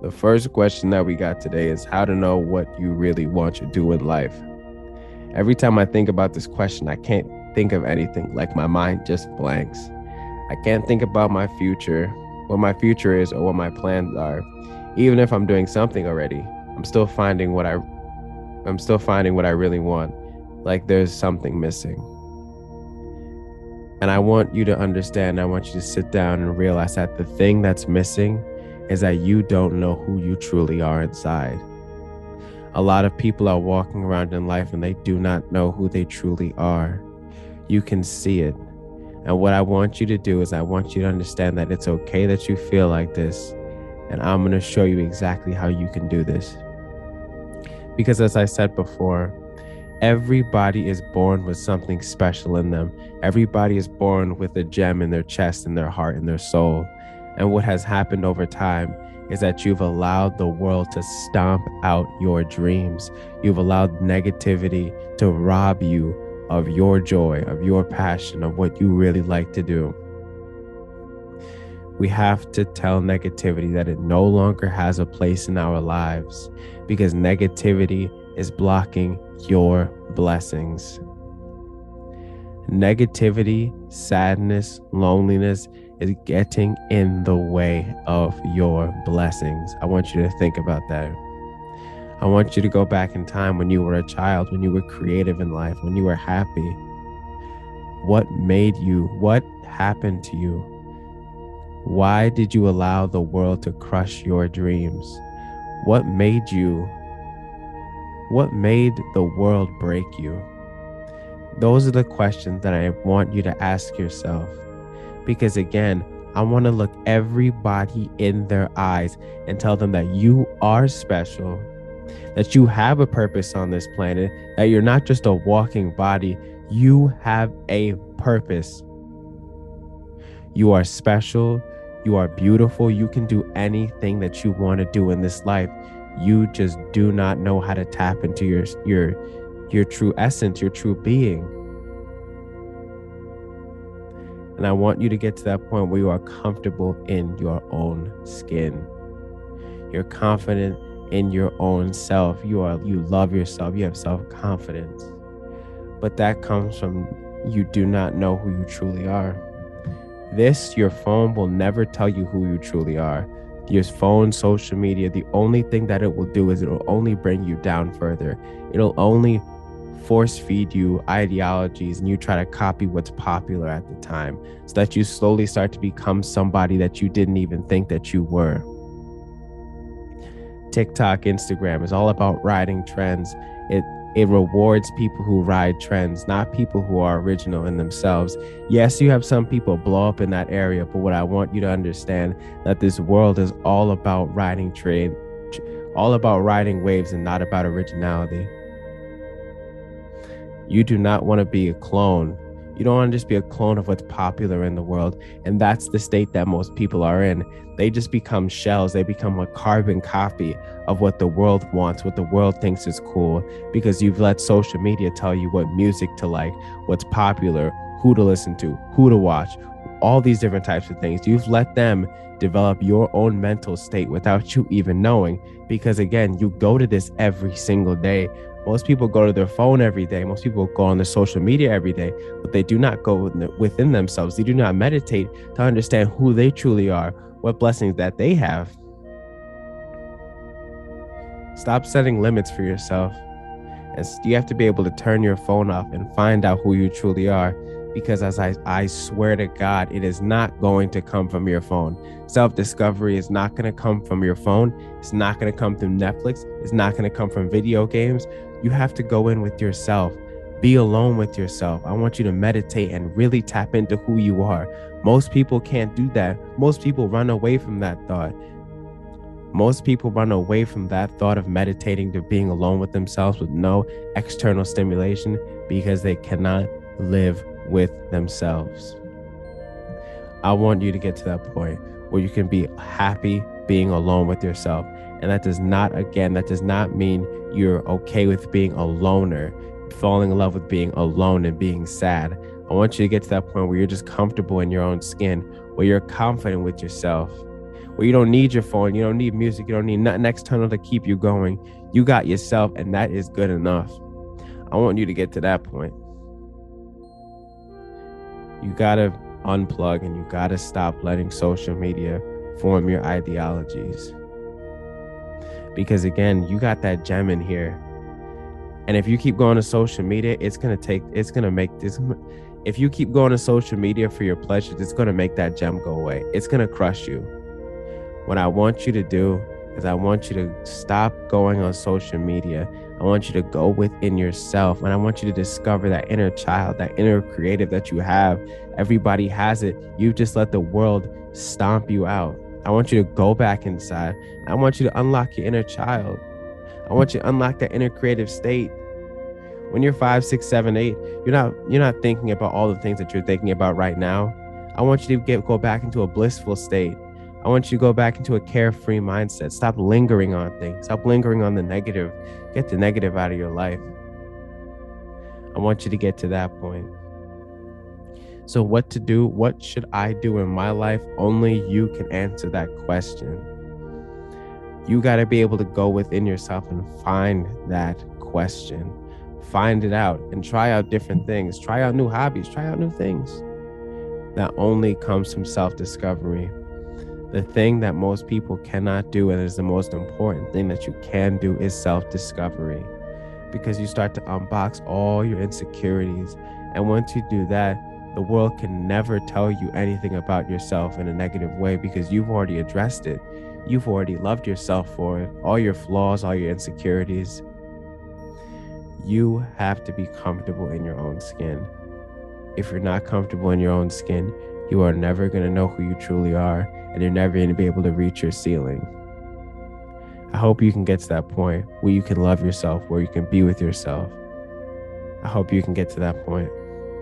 The first question that we got today is how to know what you really want to do in life. Every time I think about this question, I can't think of anything. Like my mind just blanks. I can't think about my future, what my future is, or what my plans are. Even if I'm doing something already, I'm still finding what I really want. Like there's something missing. And I want you to understand, I want you to sit down and realize that the thing that's missing is that you don't know who you truly are inside. A lot of people are walking around in life and they do not know who they truly are. You can see it. And what I want you to do is I want you to understand that it's okay that you feel like this. And I'm going to show you exactly how you can do this. Because as I said before, everybody is born with something special in them. Everybody is born with a gem in their chest, in their heart, in their soul. And what has happened over time is that you've allowed the world to stomp out your dreams. You've allowed negativity to rob you of your joy, of your passion, of what you really like to do. We have to tell negativity that it no longer has a place in our lives because negativity is blocking your blessings. Negativity, sadness, loneliness is getting in the way of your blessings. I want you to think about that. I want you to go back in time when you were a child, when you were creative in life, when you were happy. What made you? What happened to you? Why did you allow the world to crush your dreams? What made you? What made the world break you? Those are the questions that I want you to ask yourself. Because again, I want to look everybody in their eyes and tell them that you are special, that you have a purpose on this planet, that you're not just a walking body, you have a purpose. You are special, you are beautiful, you can do anything that you want to do in this life. You just do not know how to tap into your true essence, your true being. And I want you to get to that point where you are comfortable in your own skin. You're confident in your own self. You love yourself. You have self-confidence. But that comes from you do not know who you truly are. Your phone will never tell you who you truly are. Your phone, social media, the only thing that it will do is it will only bring you down further. It'll only force feed you ideologies and you try to copy what's popular at the time so that you slowly start to become somebody that you didn't even think that you were. TikTok, Instagram is all about riding trends. It rewards people who ride trends, not people who are original in themselves. Yes, you have some people blow up in that area, but what I want you to understand that this world is all about riding waves and not about originality. You do not want to be a clone. You don't want to just be a clone of what's popular in the world. And that's the state that most people are in. They just become shells. They become a carbon copy of what the world wants, what the world thinks is cool, because you've let social media tell you what music to like, what's popular, who to listen to, who to watch, all these different types of things. You've let them develop your own mental state without you even knowing, because again, you go to this every single day. Most people go to their phone every day. Most people go on their social media every day, but they do not go within themselves. They do not meditate to understand who they truly are, what blessings that they have. Stop setting limits for yourself. And you have to be able to turn your phone off and find out who you truly are. Because as I swear to God, it is not going to come from your phone. Self-discovery is not going to come from your phone. It's not going to come through Netflix. It's not going to come from video games. You have to go in with yourself. Be alone with yourself. I want you to meditate and really tap into who you are. Most people can't do that. Most people run away from that thought. Most people run away from that thought of meditating to being alone with themselves with no external stimulation because they cannot live with themselves. I want you to get to that point where you can be happy being alone with yourself. And that does not mean you're okay with being a loner, falling in love with being alone and being sad. I want you to get to that point where you're just comfortable in your own skin, where you're confident with yourself, where you don't need your phone, you don't need music, you don't need nothing external to keep you going. You got yourself, and that is good enough. I want you to get to that point. You gotta unplug, and you gotta stop letting social media form your ideologies. Because again, you got that gem in here. And if you keep going to social media, if you keep going to social media for your pleasures, it's gonna make that gem go away. It's gonna crush you. What I want you to do is I want you to stop going on social media. I want you to go within yourself, and I want you to discover that inner child, that inner creative that you have. Everybody has it. You just let the world stomp you out. I want you to go back inside. I want you to unlock your inner child. I want you to unlock that inner creative state. When you're 5, 6, 7, 8, you're not thinking about all the things that you're thinking about right now. I want you to go back into a blissful state. I want you to go back into a carefree mindset. Stop lingering on things. Stop lingering on the negative. Get the negative out of your life. I want you to get to that point. So what to do? What should I do in my life? Only you can answer that question. You got to be able to go within yourself and find that question. Find it out and try out different things. Try out new hobbies. Try out new things. That only comes from self-discovery. The thing that most people cannot do, and is the most important thing that you can do, is self-discovery. Because you start to unbox all your insecurities. And once you do that, the world can never tell you anything about yourself in a negative way, because you've already addressed it. You've already loved yourself for it. All your flaws, all your insecurities. You have to be comfortable in your own skin. If you're not comfortable in your own skin, you are never going to know who you truly are, and you're never going to be able to reach your ceiling. I hope you can get to that point where you can love yourself, where you can be with yourself. I hope you can get to that point.